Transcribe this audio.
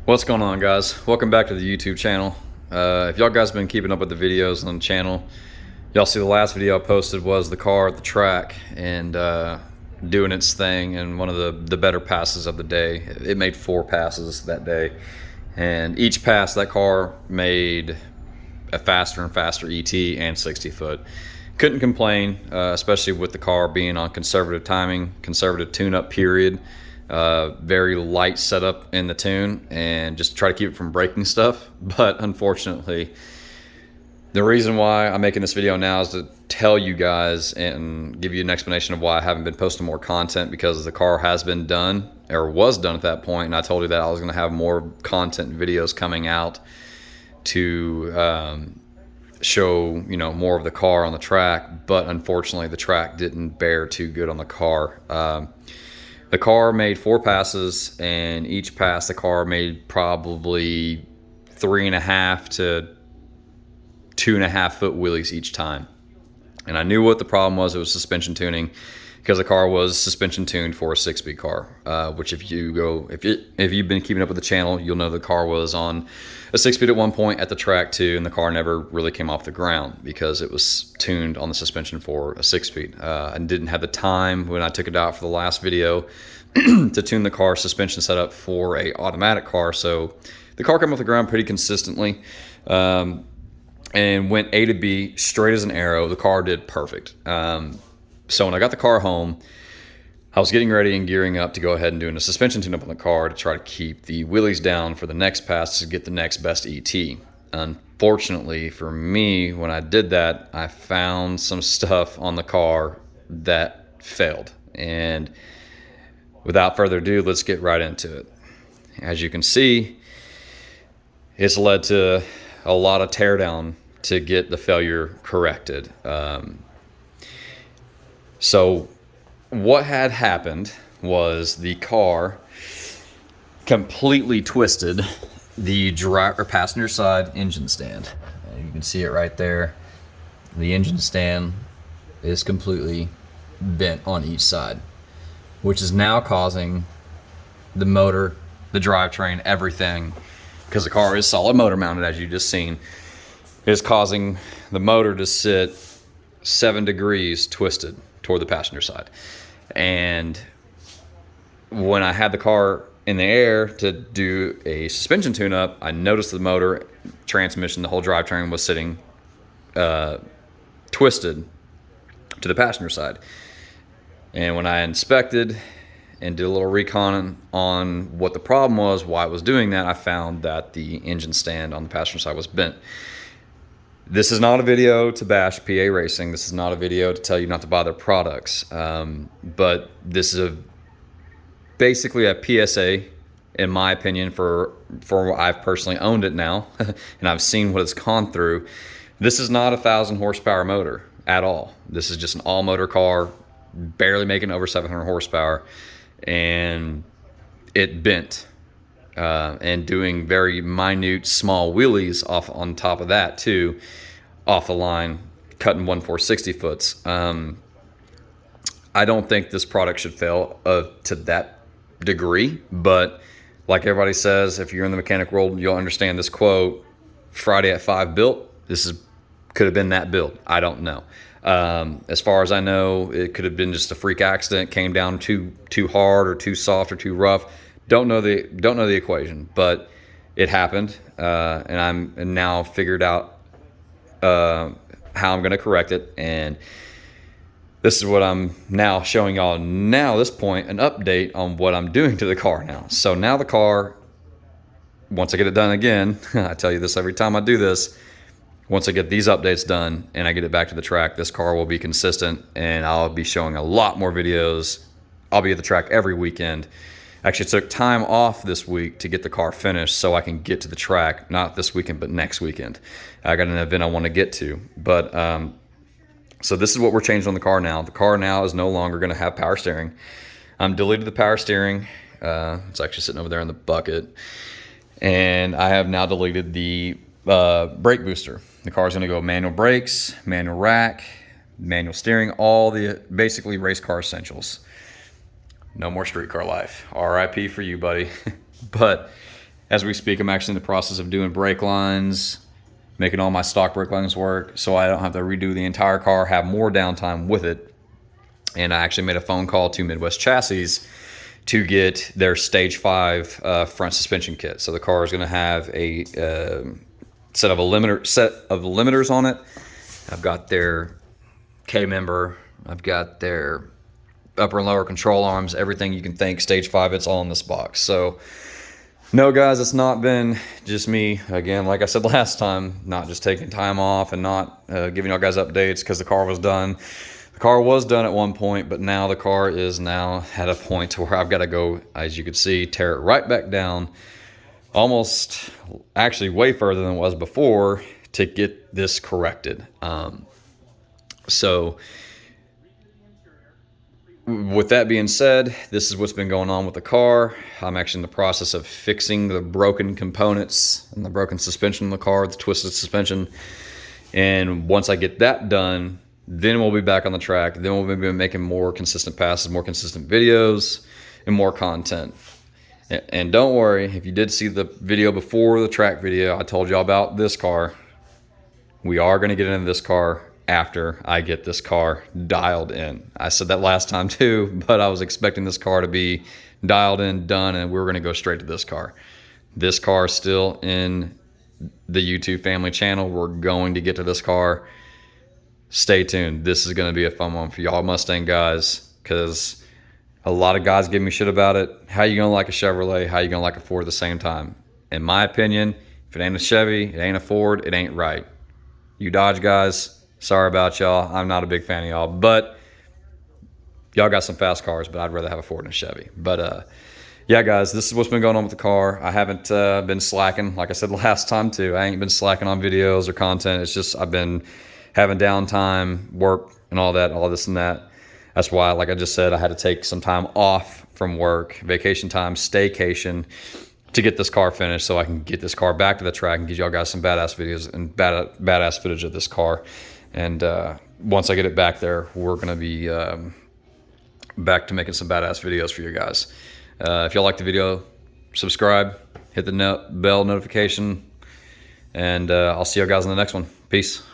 What's going on, guys? Welcome back to the YouTube channel. If y'all guys been keeping up with the videos on the channel, y'all see the last video I posted was the car at the track and doing its thing, and one of the better passes of the day. It made 4 passes that day, and each pass that car made a faster and faster ET and 60 foot. Couldn't complain, especially with the car being on conservative timing, conservative tune-up period. Very light setup in the tune, and just try to keep it from breaking stuff. But unfortunately, the reason why I'm making this video now is to tell you guys and give you an explanation of why I haven't been posting more content, because the car has been done, or was done at that point, and I told you that I was going to have more content videos coming out to show more of the car on the track. But unfortunately, the track didn't bear too good on the car. The car made 4 passes, and each pass the car made probably 3.5 to 2.5 foot wheelies each time. And I knew what the problem was. It was suspension tuning, because the car was suspension tuned for a 6-speed car, which if you've been keeping up with the channel, you'll know the car was on a 6-speed at one point at the track too, and the car never really came off the ground because it was tuned on the suspension for a 6-speed. And didn't have the time when I took it out for the last video to tune the car suspension setup for a automatic car. So the car came off the ground pretty consistently, and went A to B straight as an arrow. The car did perfect. So when I got the car home, I was getting ready and gearing up to go ahead and doing a suspension tune-up on the car to try to keep the wheelies down for the next pass to get the next best ET. Unfortunately for me, when I did that, I found some stuff on the car that failed. And without further ado, let's get right into it. As you can see, it's led to a lot of teardown to get the failure corrected. So what had happened was the car completely twisted the driver passenger side engine stand. You can see it right there. The engine stand is completely bent on each side, which is now causing the motor, the drivetrain, everything, because the car is solid motor mounted, as you just seen, is causing the motor to sit 7 degrees twisted toward the passenger side. And when I had the car in the air to do a suspension tune-up, I noticed the motor, transmission, the whole drivetrain was sitting twisted to the passenger side. And when I inspected and did a little recon on what the problem was, why it was doing that, I found that the engine stand on the passenger side was bent. This is not a video to bash PA Racing. This is not a video to tell you not to buy their products. But this is basically a PSA, in my opinion, for I've personally owned it now, and I've seen what it's gone through. This is not a 1,000 horsepower motor at all. This is just an all-motor car, barely making over 700 horsepower, and it bent. And doing very minute, small wheelies off on top of that too, off the line, cutting 1/4 foots. I don't think this product should fail to that degree, but like everybody says, if you're in the mechanic world, you'll understand this quote: "Friday at 5 built." Could have been that build. I don't know. As far as I know, it could have been just a freak accident, came down too hard or too soft or too rough. Don't know the equation, but it happened, and I'm now figured out how I'm going to correct it. And this is what I'm now showing y'all now at this point, an update on what I'm doing to the car now. So now the car, once I get it done again, I tell you this every time I do this, once I get these updates done and I get it back to the track, this car will be consistent, and I'll be showing a lot more videos. I'll be at the track every weekend. Actually took time off this week to get the car finished so I can get to the track, not this weekend, but next weekend. I got an event I want to get to. But so this is what we're changing on the car now. The car now is no longer going to have power steering. I'm deleted the power steering. It's actually sitting over there in the bucket. And I have now deleted the brake booster. The car is going to go manual brakes, manual rack, manual steering, all the basically race car essentials. No more street car life. RIP for you, buddy. But As we speak, I'm actually in the process of doing brake lines, making all my stock brake lines work so I don't have to redo the entire car, have more downtime with it. And I actually made a phone call to Midwest Chassis to get their Stage 5 front suspension kit. So the car is going to have a set of limiters on it. I've got their K-member. I've got their upper and lower control arms, everything you can think Stage 5, it's all in this box. So no guys, it's not been just me, again, like I said last time, not just taking time off and not giving y'all guys updates because the car was done. The car was done at one point, but now the car is now at a point to where I've got to go, as you can see, tear it right back down, almost actually way further than it was before to get this corrected. So with that being said, this is what's been going on with the car. I'm actually in the process of fixing the broken components and the broken suspension in the car, the twisted suspension. And once I get that done, then we'll be back on the track. Then we'll be making more consistent passes, more consistent videos, and more content. And don't worry, if you did see the video before the track video, I told y'all about this car. We are going to get into this car after I get this car dialed in. I said that last time too, but I was expecting this car to be dialed in, done, and we were going to go straight to this car. This car is still in the YouTube family channel. We're going to get to this car. Stay tuned. This is going to be a fun one for y'all Mustang guys, because a lot of guys give me shit about it. How you going to like a Chevrolet? How you going to like a Ford at the same time? In my opinion, if it ain't a Chevy, it ain't a Ford, it ain't right. You Dodge guys, sorry about y'all. I'm not a big fan of y'all, but y'all got some fast cars, but I'd rather have a Ford than a Chevy. But yeah, guys, this is what's been going on with the car. I haven't been slacking. Like I said last time too, I ain't been slacking on videos or content. It's just I've been having downtime, work, and all this and that. That's why, like I just said, I had to take some time off from work, vacation time, staycation, to get this car finished so I can get this car back to the track and give y'all guys some badass videos and badass footage of this car. And once I get it back there, we're going to be back to making some badass videos for you guys. If y'all like the video, subscribe, hit the bell notification, and I'll see you guys in the next one. Peace.